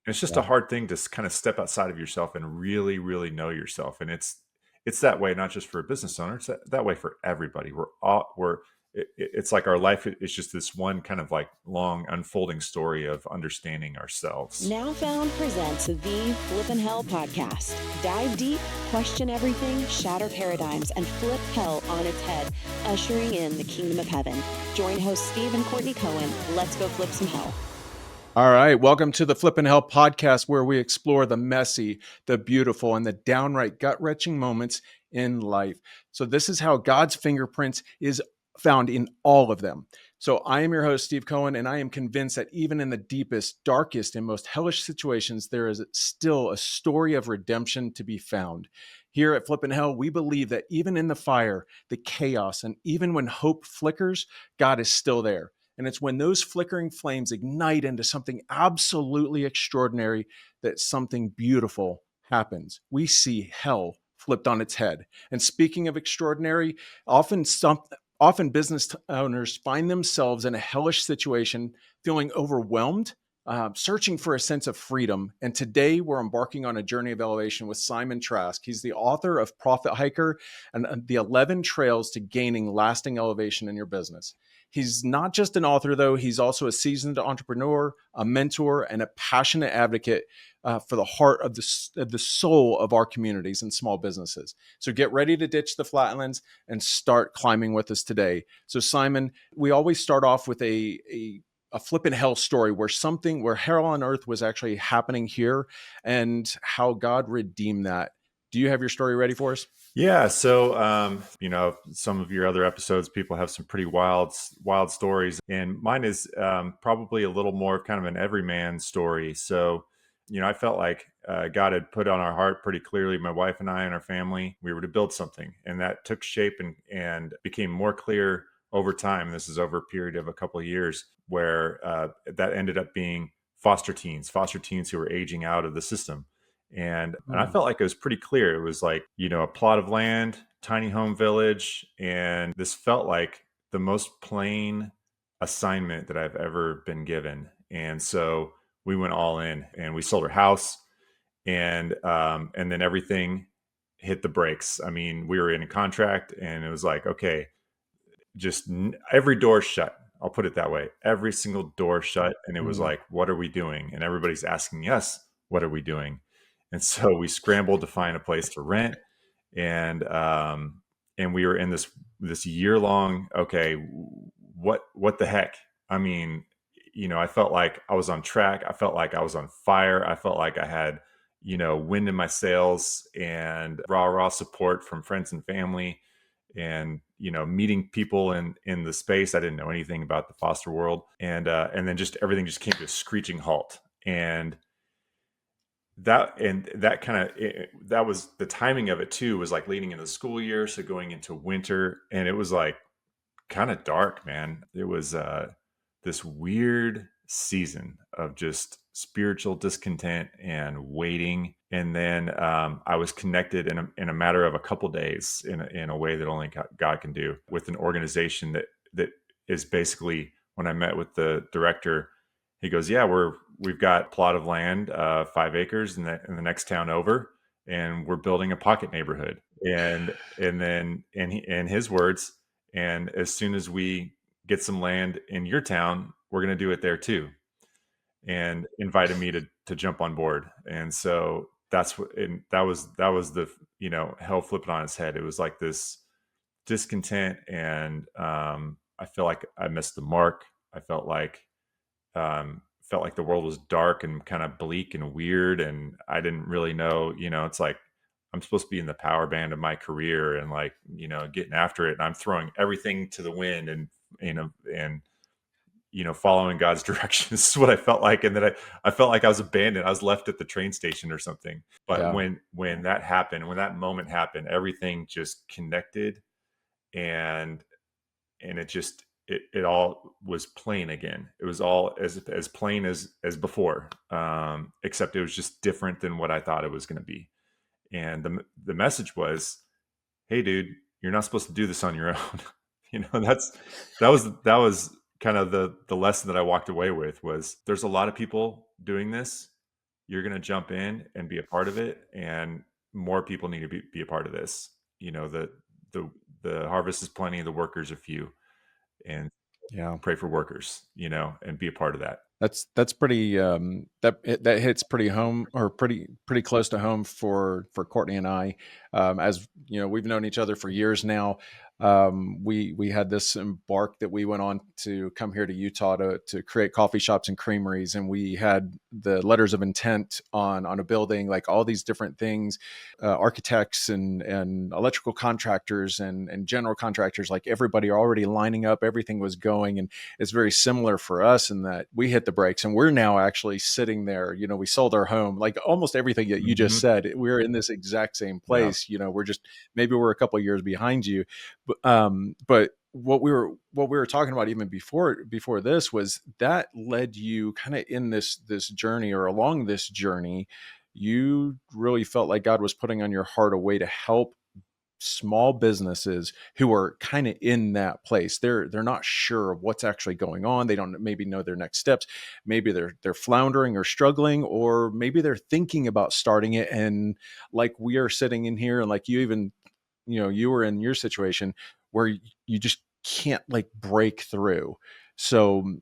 it's just a Yeah. hard thing to kind of step outside of yourself and really, really know yourself. And it's that way, not just for a business owner. It's that way for everybody. It's like our life is just this one kind of like long unfolding story of understanding ourselves. Now Found presents the Flippin' Hell podcast. Dive deep, question everything, shatter paradigms, and flip hell on its head, ushering in the kingdom of heaven. Join hosts Steve and Courtney Cohen. Let's go flip some hell. All right. Welcome to the Flippin' Hell podcast, where we explore the messy, the beautiful, and the downright gut-wrenching moments in life. So this is how God's fingerprints is found in all of them. So I am your host, Steve Cohen, and I am convinced that even in the deepest, darkest, and most hellish situations, there is still a story of redemption to be found. Here at Flippin' Hell, we believe that even in the fire, the chaos, and even when hope flickers, God is still there. And it's when those flickering flames ignite into something absolutely extraordinary that something beautiful happens. We see hell flipped on its head. And speaking of extraordinary, often business owners find themselves in a hellish situation, feeling overwhelmed, searching for a sense of freedom. And today we're embarking on a journey of elevation with Simon Trask. He's the author of Profit Hiker and the 11 Trails to Gaining Lasting Elevation in Your Business. He's not just an author, though. He's also a seasoned entrepreneur, a mentor, and a passionate advocate for the heart of the soul of our communities and small businesses. So get ready to ditch the flatlands and start climbing with us today. So Simon, we always start off with a flippin' hell story where hell on earth was actually happening here and how God redeemed that. Do you have your story ready for us? Yeah. So, some of your other episodes, people have some pretty wild stories, and mine is probably a little more kind of an everyman story. So, I felt like God had put on our heart pretty clearly, my wife and I and our family, we were to build something, and that took shape and became more clear over time. This is over a period of a couple of years, where that ended up being foster teens who were aging out of the system. And I Mm. felt like it was pretty clear. It was like, a plot of land, tiny home village, and this felt like the most plain assignment that I've ever been given. And so we went all in, and we sold our house, and then everything hit the brakes. I mean, we were in a contract, and it was like, okay, every door shut. I'll put it that way. Every single door shut, and it was Mm. like, what are we doing? And everybody's asking us, what are we doing? And so we scrambled to find a place to rent, and and we were in this year long. Okay, what the heck? I mean, I felt like I was on track. I felt like I was on fire. I felt like I had wind in my sails and rah support from friends and family, and meeting people in the space. I didn't know anything about the foster world, and then just everything just came to a screeching halt. And that kind of that was the timing of it too, was like leading into the school year, so going into winter, and it was like kind of dark, man. It was this weird season of just spiritual discontent and waiting. And then I was connected in a matter of a couple days, in a way that only God can do, with an organization that is basically, when I met with the director, he goes, yeah, we've got a plot of land, 5 acres in the next town over, and we're building a pocket neighborhood. And then in his words, and as soon as we get some land in your town, we're going to do it there too. And invited me to jump on board. And so that was the, hell flipping on its head. It was like this discontent, and I feel like I missed the mark. I felt like the world was dark and kind of bleak and weird, and I didn't really know. It's like I'm supposed to be in the power band of my career, and like, getting after it, and I'm throwing everything to the wind, and and following God's direction. This is what I felt like. And then I felt like I was abandoned. I was left at the train station or something. But Yeah. when that happened, when that moment happened, everything just connected, and it all was plain again. It was all as plain as before, except it was just different than what I thought it was going to be. And the message was, hey dude, you're not supposed to do this on your own. That was kind of the lesson that I walked away with, was there's a lot of people doing this, you're going to jump in and be a part of it, and more people need to be a part of this. The the harvest is plenty, the workers are few, and Yeah. pray for workers, and be a part of that. That's pretty that hits pretty home, or pretty close to home for Courtney and I. As you know, we've known each other for years now. We had this embark that we went on to come here to Utah to create coffee shops and creameries, and we had the letters of intent on a building, like all these different things, architects and electrical contractors and general contractors, like everybody already lining up, everything was going. And it's very similar for us in that we hit the brakes, and we're now actually sitting there. We sold our home, like almost everything that you just Mhm. said. We're in this exact same Yeah. place. We're just, maybe we're a couple of years behind you, but what we were talking about even before this was that led you kind of in this journey, or along this journey. You really felt like God was putting on your heart a way to help small businesses who are kind of in that place. They're not sure of what's actually going on. They don't maybe know their next steps. Maybe they're floundering or struggling, or maybe they're thinking about starting it. And like we are sitting in here, and like you even, you were in your situation where you just can't like break through. So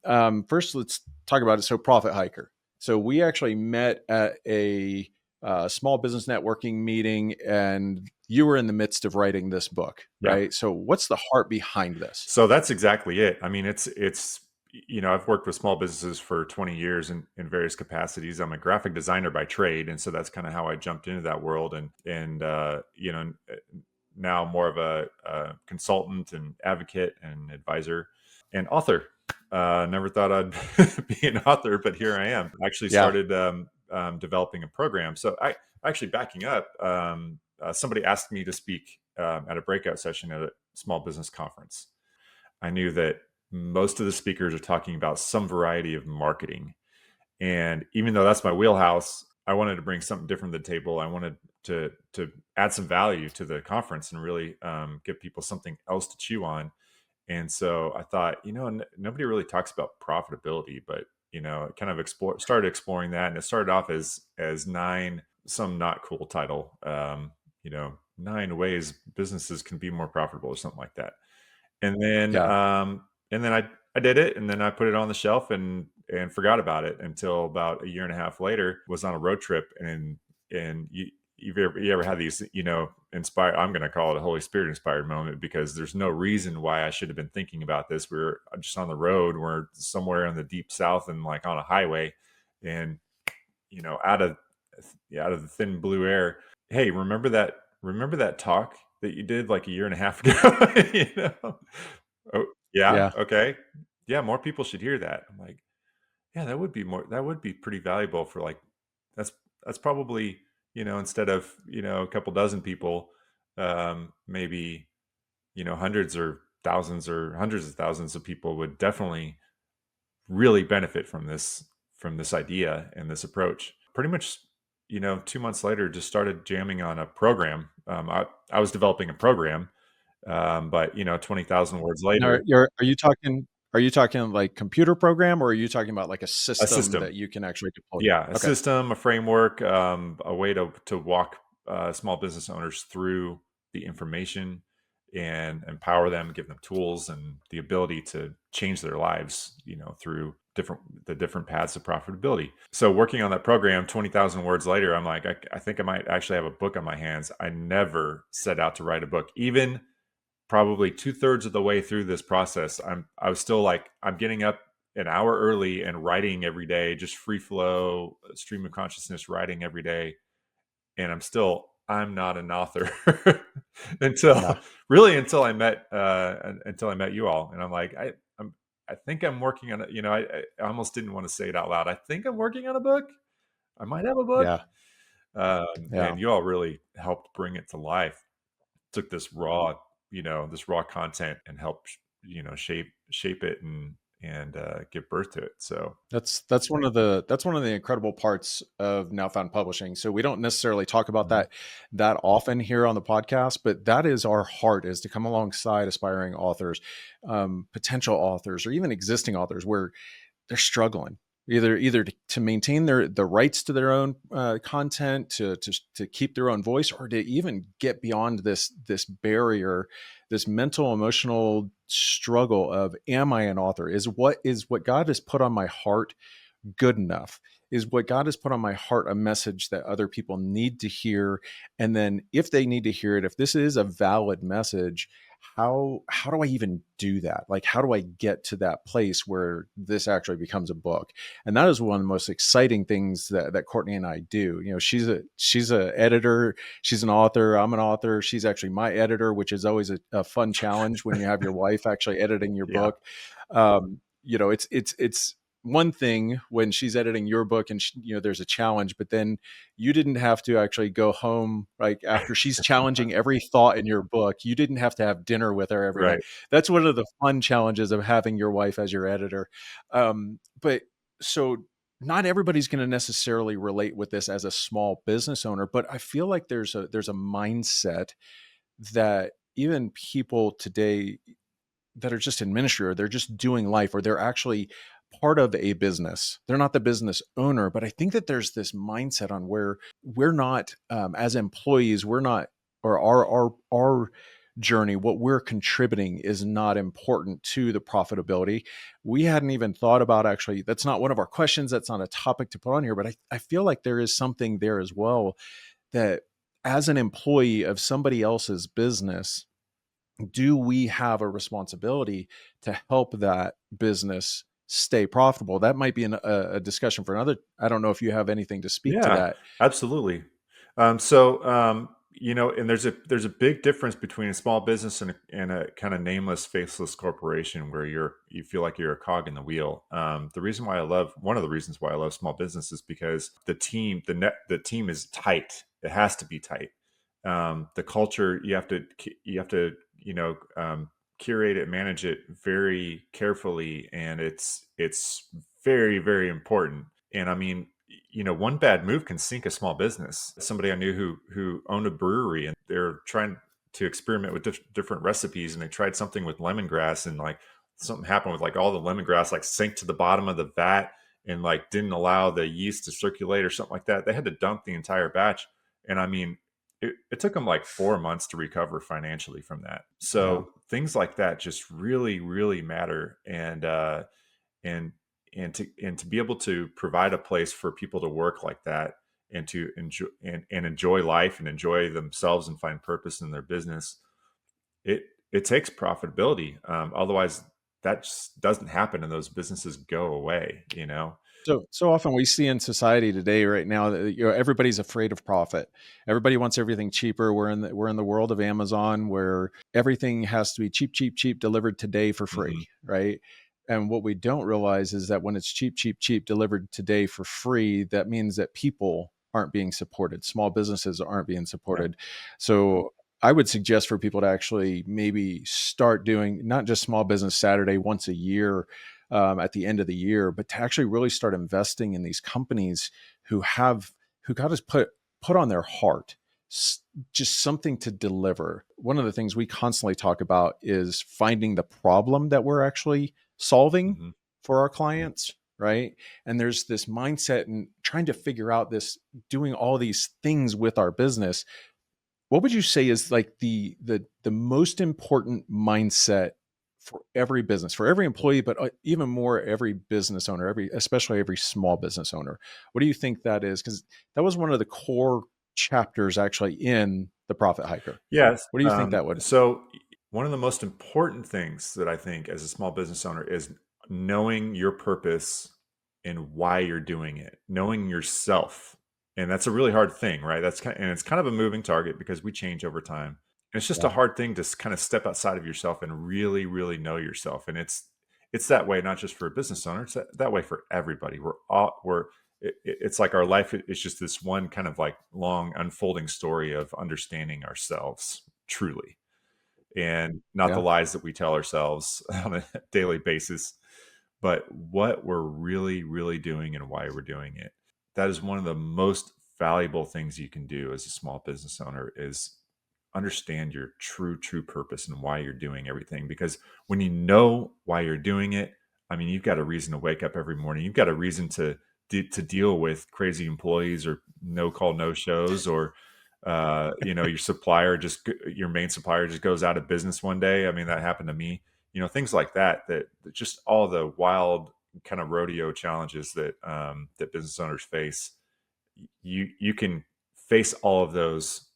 first, let's talk about it. So Profit Hiker. So we actually met at a small business networking meeting, and you were in the midst of writing this book, Yeah. right? So what's the heart behind this? So that's exactly it. I mean, I've worked with small businesses for 20 years in various capacities. I'm a graphic designer by trade, and so that's kind of how I jumped into that world. And now more of a consultant and advocate and advisor and author. Never thought I'd be an author, but here I am. I actually Yeah. started developing a program. So I actually, backing up, somebody asked me to speak at a breakout session at a small business conference. I knew that most of the speakers are talking about some variety of marketing. And even though that's my wheelhouse, I wanted to bring something different to the table. I wanted to add some value to the conference and really give people something else to chew on. And so I thought, nobody really talks about profitability, but kind of started exploring that, and it started off as nine, some not cool title, 9 ways businesses can be more profitable or something like that. And then Yeah. I did it, and then I put it on the shelf and forgot about it until about a year and a half later. Was on a road trip, and you ever had these, inspired, I'm going to call it a Holy Spirit inspired moment, because there's no reason why I should have been thinking about this. We're just on the road. We're somewhere in the deep South and like on a highway, and out of the thin blue air, hey, remember that talk that you did like a year and a half ago? Oh, yeah, Yeah. okay. Yeah, more people should hear that. I'm like, yeah, that would be pretty valuable for, like, that's that's probably, instead of, a couple dozen people, maybe, hundreds or thousands or hundreds of thousands of people would definitely really benefit from this idea and this approach. Pretty much, 2 months later, just started jamming on a program. I was developing a program, but 20,000 words Now, later, are you talking like computer program, or are you talking about like a a system system. that you can actually deploy? Yeah, a Okay. system, a framework, a way to walk small business owners through the information and empower them, give them tools and the ability to change their lives, through the different paths of profitability. So working on that program, 20,000 words later, I'm like, I think I might actually have a book on my hands. I never set out to write a book. Even probably 2/3 of the way through this process, I was still like, I'm getting up an hour early and writing every day, just free flow, stream of consciousness writing every day. And I'm not an author Yeah. until I met you all. And I'm like, I think I'm working on it. I almost didn't want to say it out loud. I think I'm working on a book. I might have a book. Yeah. Yeah. And you all really helped bring it to life. Took this raw content and helped, shape it and give birth to it. So That's one of the incredible parts of Now Found Publishing. So we don't necessarily talk about Mhm. that often here on the podcast, but that is our heart, is to come alongside aspiring authors, potential authors, or even existing authors where they're struggling. either to maintain the rights to their own content, to keep their own voice, or to even get beyond this barrier, this mental emotional struggle of, am I an author? Is what God has put on my heart good enough? Is what God has put on my heart a message that other people need to hear? And then if they need to hear it, if this is a valid message, how do I even do that? Like, how do I get to that place where this actually becomes a book? And that is one of the most exciting things that Courtney and I do. You know, she's a editor, she's an author, I'm an author. She's actually my editor, which is always a fun challenge when you have your wife actually editing your Yeah. book. You know, it's one thing when she's editing your book and there's a challenge, but then you didn't have to actually go home like after she's challenging every thought in your book. You didn't have to have dinner with her every night. Right. That's one of the fun challenges of having your wife as your editor. But so not everybody's going to necessarily relate with this as a small business owner, but I feel like there's a mindset that even people today that are just in ministry, or they're just doing life, or they're actually part of a business. They're not the business owner, but I think that there's this mindset on where we're not, as employees, we're not, or our journey, what we're contributing is not important to the profitability. We hadn't even thought about, actually, that's not one of our questions. That's not a topic to put on here, but I feel like there is something there as well, that as an employee of somebody else's business, do we have a responsibility to help that business stay profitable? That might be a discussion for another. I don't know if you have anything to speak to Yeah, that. absolutely. And there's a big difference between a small business and a kind of nameless, faceless corporation where you feel like you're a cog in the wheel. One of the reasons why I love small business is because the team is tight. It has to be tight. The culture, you have to curate it, manage it very carefully, and it's very, very important. And I mean, one bad move can sink a small business. Somebody I knew who owned a brewery, and they're trying to experiment with different recipes, and they tried something with lemongrass, and like something happened with like all the lemongrass like sank to the bottom of the vat and like didn't allow the yeast to circulate or something like that. They had to dump the entire batch. And I mean, it took them like 4 months to recover financially from that. Yeah. So things like that just really, really matter. And and to be able to provide a place for people to work like that, and to enjoy life and enjoy themselves and find purpose in their business, it takes profitability. Otherwise, that just doesn't happen, and those businesses go away. So often we see in society today, right now, that everybody's afraid of profit. Everybody wants everything cheaper. We're in the world of Amazon, where everything has to be cheap, cheap, cheap, delivered today for Hmm. free, right? And what we don't realize is that when it's cheap, cheap, cheap, delivered today for free, that means that people aren't being supported. Small businesses aren't being Yeah. supported. So I would suggest for people to actually maybe start doing not just Small Business Saturday once a year, at the end of the year, but to actually really start investing in these companies who God has put on their heart just something to deliver. One of the things we constantly talk about is finding the problem that we're actually solving Hmm. for our clients, right? And there's this mindset and trying to figure out this, doing all these things with our business. What would you say is like the most important mindset for every business, for every employee, but even more every business owner, especially every small business owner? What do you think that is? Because that was one of the core chapters actually in the Profit Hiker. Yes. What do you think that would? So one of the most important things that I think as a small business owner is knowing your purpose and why you're doing it, knowing yourself. And that's a really hard thing, right? And it's kind of a moving target because we change over time. And it's just a Yeah, hard thing to kind of step outside of yourself and really, really know yourself. And it's that way, not just for a business owner. It's that way for everybody. It's like our life is just this one kind of like long unfolding story of understanding ourselves truly, and not the yeah. lies that we tell ourselves on a daily basis, but what we're really, really doing and why we're doing it. That is one of the most valuable things you can do as a small business owner, is understand your true purpose and why you're doing everything. Because when you know why you're doing it, I mean, you've got a reason to wake up every morning. You've got a reason to deal with crazy employees or no call, no shows, or your main supplier just goes out of business one day. I mean, that happened to me. Things like that just all the wild kind of rodeo challenges that business owners face. You can face all of those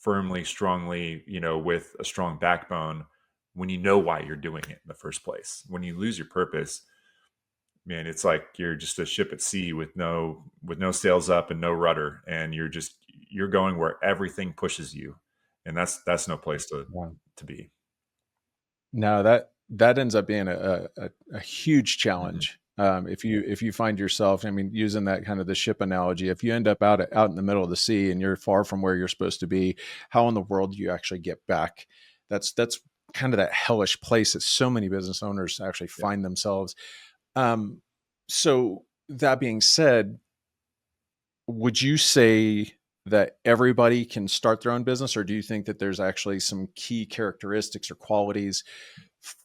firmly, strongly, with a strong backbone when you know why you're doing it in the first place. When you lose your purpose, man, it's like you're just a ship at sea with no sails up and no rudder, and you're going where everything pushes you, and that's no place to be. No, that ends up being a huge Hmm. challenge. If you find yourself, I mean, using that kind of the ship analogy, if you end up out in the middle of the sea and you're far from where you're supposed to be, how in the world do you actually get back? That's kind of that hellish place that so many business owners actually Yeah. find themselves. Um, so that being said, would you say that everybody can start their own business, or do you think that there's actually some key characteristics or qualities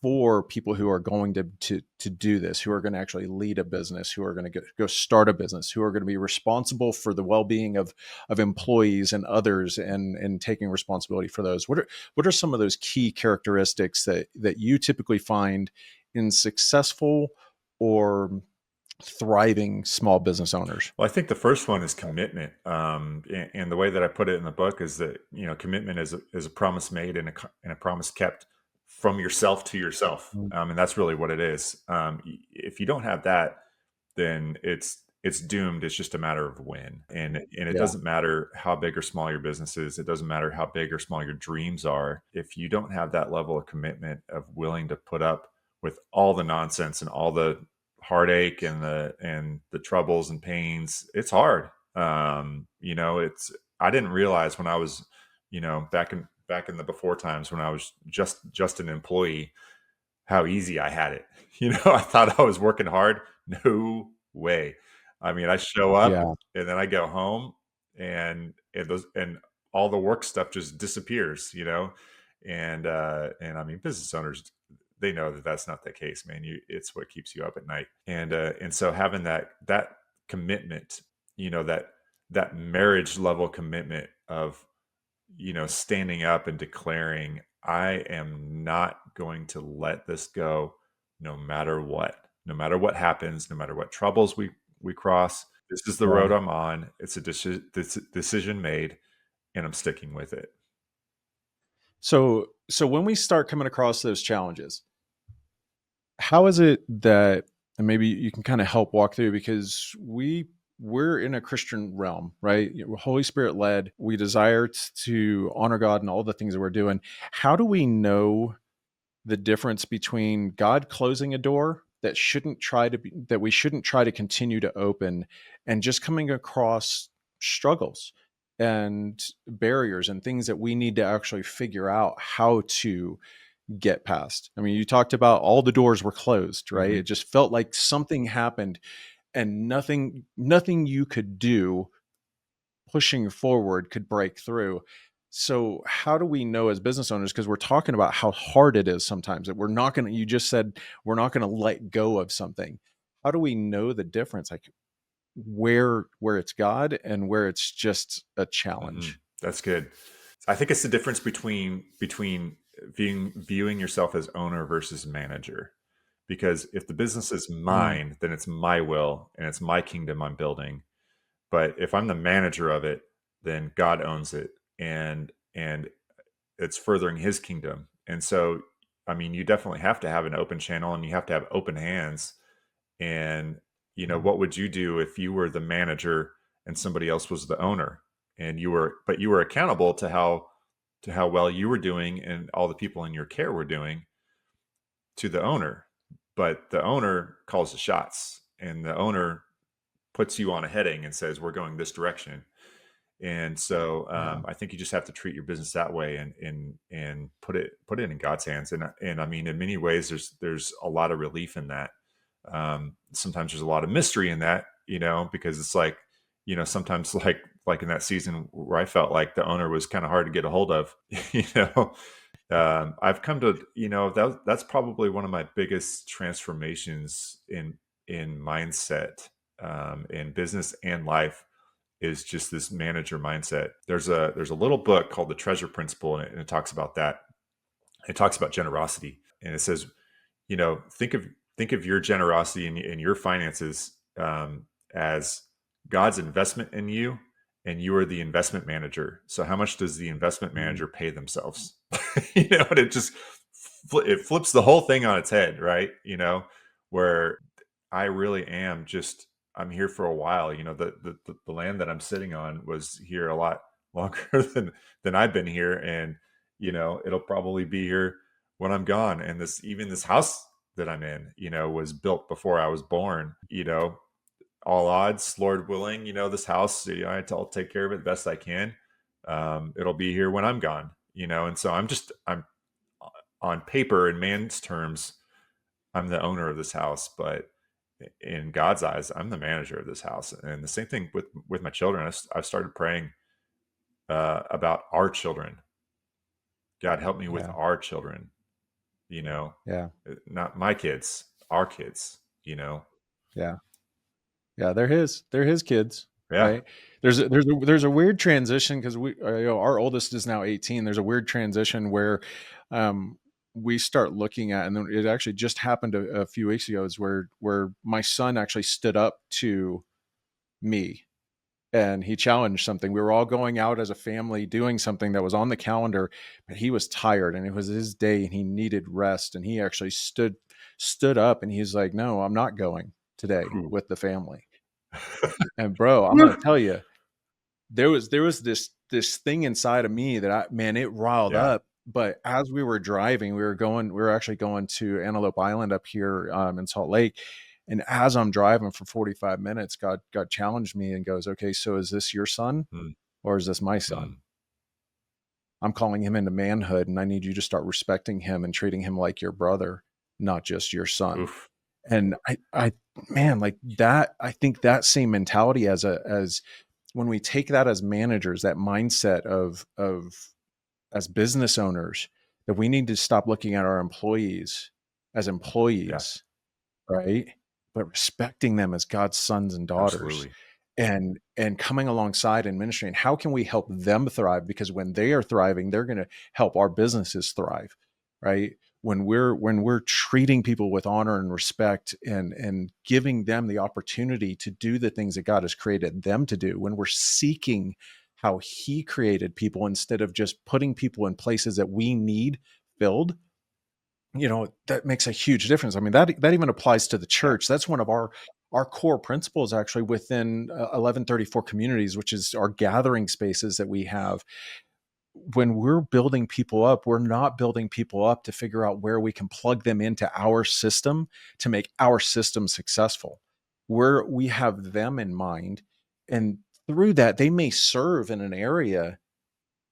for people who are going to do this, who are going to actually lead a business, who are going to go start a business, who are going to be responsible for the well-being of employees and others, and taking responsibility for those? What are some of those key characteristics that you typically find in successful or thriving small business owners? Well, I think the first one is commitment. And the way that I put it in the book is that, commitment is a promise made and a promise kept from yourself to yourself. Mm. And that's really what it is. If you don't have that, then it's doomed. It's just a matter of when. And it Yeah. doesn't matter how big or small your business is. It doesn't matter how big or small your dreams are. If you don't have that level of commitment of willing to put up with all the nonsense and all the heartache and the troubles and pains, it's hard. It's I didn't realize when I was, back in the before times when I was just an employee, how easy I had it. I thought I was working hard. No way. I mean, I show up Yeah. and then I go home, and all the work stuff just disappears, and I mean, business owners, they know that that's not the case, man. It's what keeps you up at night. And so having that commitment, that marriage level commitment of, standing up and declaring, I am not going to let this go no matter what happens, no matter what troubles we cross. This is the road Yeah. I'm on. It's a decision made, and I'm sticking with it. So when we start coming across those challenges, how is it that, and maybe you can kind of help walk through, because we're in a Christian realm, right? We're Holy Spirit led. We desire to honor God and all the things that we're doing. How do we know the difference between God closing a door that we shouldn't try to continue to open, and just coming across struggles and barriers and things that we need to actually figure out how to get past? I mean, you talked about all the doors were closed, right? Hmm. It just felt like something happened and nothing you could do pushing forward could break through. So how do we know as business owners, because we're talking about how hard it is sometimes, that we're not going to, you just said, we're not going to let go of something. How do we know the difference, like where it's God and where it's just a Hmm. challenge? That's good. I think it's the difference between viewing yourself as owner versus manager. Because if the business is Mm, mine, then it's my will and it's my kingdom I'm building. But if I'm the manager of it, then God owns it, and it's furthering his kingdom. And so, I mean, you definitely have to have an open channel and you have to have open hands. And, what would you do if you were the manager and somebody else was the owner, and you were accountable to how well you were doing and all the people in your care were doing to the owner. But the owner calls the shots, and the owner puts you on a heading and says, we're going this direction. And so, yeah. I think you just have to treat your business that way, and put it in God's hands. And I mean, in many ways, there's a lot of relief in that. Sometimes there's a lot of mystery in that, because it's like, sometimes like in that season where I felt like the owner was kind of hard to get a hold of, you know, I've come to, that's probably one of my biggest transformations in mindset, in business and life, is just this manager mindset. There's a little book called The Treasure Principle, and it talks about that. It talks about generosity, and it says, think of your generosity in your finances, as God's investment in you, and you are the investment manager. So how much does the investment Mm. manager pay themselves? And it just it flips the whole thing on its head, right? Where I really am just, I'm here for a while. The land that I'm sitting on was here a lot longer than I've been here, and it'll probably be here when I'm gone. And this house that I'm in, was built before I was born. All odds, Lord willing, this house, I'll take care of it the best I can. It'll be here when I'm gone. And so I'm on paper, in man's terms, I'm the owner of this house, but in God's eyes, I'm the manager of this house. And the same thing with my children. I've started praying about our children. God, help me with Yeah. our children. Yeah. Not my kids, our kids. Yeah. Yeah, they're his kids, Yeah. right? There's a weird transition because our oldest is now 18. There's a weird transition where um, we start looking at, and then it actually just happened a few weeks ago, is where my son actually stood up to me and he challenged something. We were all going out as a family doing something that was on the calendar, but he was tired and it was his day and he needed rest. And he actually stood up and he's like, "No, I'm not going today Whew. with the family." And bro, I'm gonna tell you, there was this thing inside of me that it riled Yeah. up. But as we were driving, we were actually going to Antelope Island up here in Salt Lake. And as I'm driving for 45 minutes, God challenged me and goes, "Okay, so is this your son Mm, or is this my son? mm. I'm calling him into manhood, and I need you to start respecting him and treating him like your brother, not just your son." Oof. And man, like that, I think that same mentality as when we take that as managers, that mindset of as business owners, that we need to stop looking at our employees as Yeah. employees, right? But respecting them as God's sons and daughters, Absolutely. and coming alongside and ministering. How can we help them thrive? Because when they are thriving, they're going to help our businesses thrive, right? When we're treating people with honor and respect and giving them the opportunity to do the things that God has created them to do, when we're seeking how He created people instead of just putting people in places that we need filled, that makes a huge difference. I mean, that even applies to the Yeah. church. That's one of our core principles actually within 1134 communities, which is our gathering spaces that we have. When we're building people up, we're not building people up to figure out where we can plug them into our system to make our system successful. We have them in mind, and through that they may serve in an area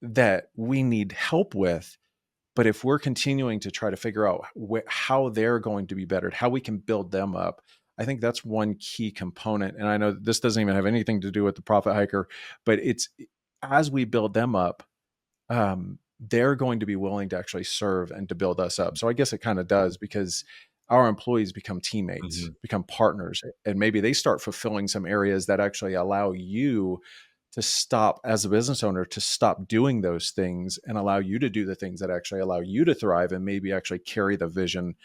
that we need help with. But if we're continuing to try to figure out how they're going to be bettered, how we can build them up, I think that's one key component. And I know this doesn't even have anything to do with the profit hiker, but it's as we build them up, they're going to be willing to actually serve and to build us up. So I guess it kind of does, because our employees become teammates, Mhm. become partners, and maybe they start fulfilling some areas that actually allow you to stop, as a business owner, to stop doing those things and allow you to do the things that actually allow you to thrive and maybe actually carry the vision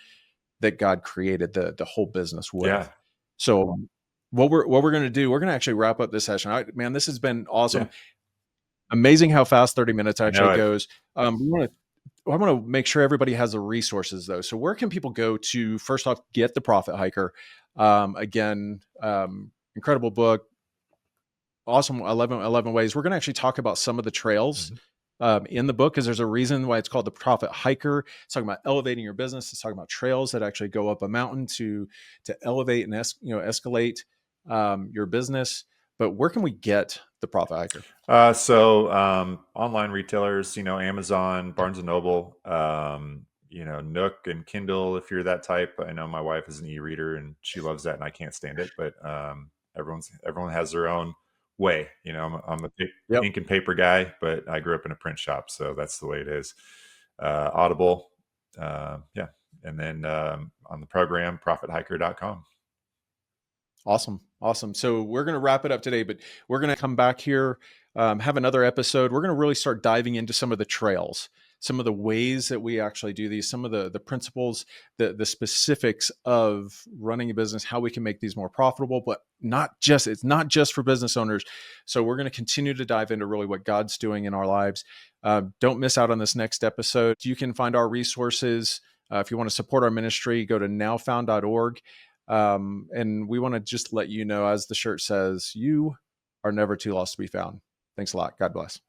that God created the whole business with. Yeah. So what we're going to do, we're going to actually wrap up this session. Man, this has been Yeah. awesome. Amazing how fast 30 minutes I know actually it. goes. I want to make sure everybody has the resources though. So where can people go to first off get the Profit Hiker? Again, incredible book, awesome 11 ways. We're going to actually talk about some of the trails Mhm. in the book, because there's a reason why it's called the Profit Hiker. It's talking about elevating your business. It's talking about trails that actually go up a mountain to elevate and escalate your business. But where can we get the Profit Hiker? Online retailers, Amazon, Barnes and Noble, Nook and Kindle, if you're that type. I know my wife is an e-reader and she loves that and I can't stand it, but everyone has their own way. I'm a Yep. ink and paper guy, but I grew up in a print shop, so that's the way it is. Audible. Yeah. And then on the program, profithiker.com. Awesome. Awesome. So we're going to wrap it up today, but we're going to come back here, have another episode. We're going to really start diving into some of the trails, some of the ways that we actually do these, some of the principles, the specifics of running a business, how we can make these more profitable, but it's not just for business owners. So we're going to continue to dive into really what God's doing in our lives. Don't miss out on this next episode. You can find our resources. If you want to support our ministry, go to nowfound.org. And we want to just let you know, as the shirt says, you are never too lost to be found. Thanks a lot. God bless.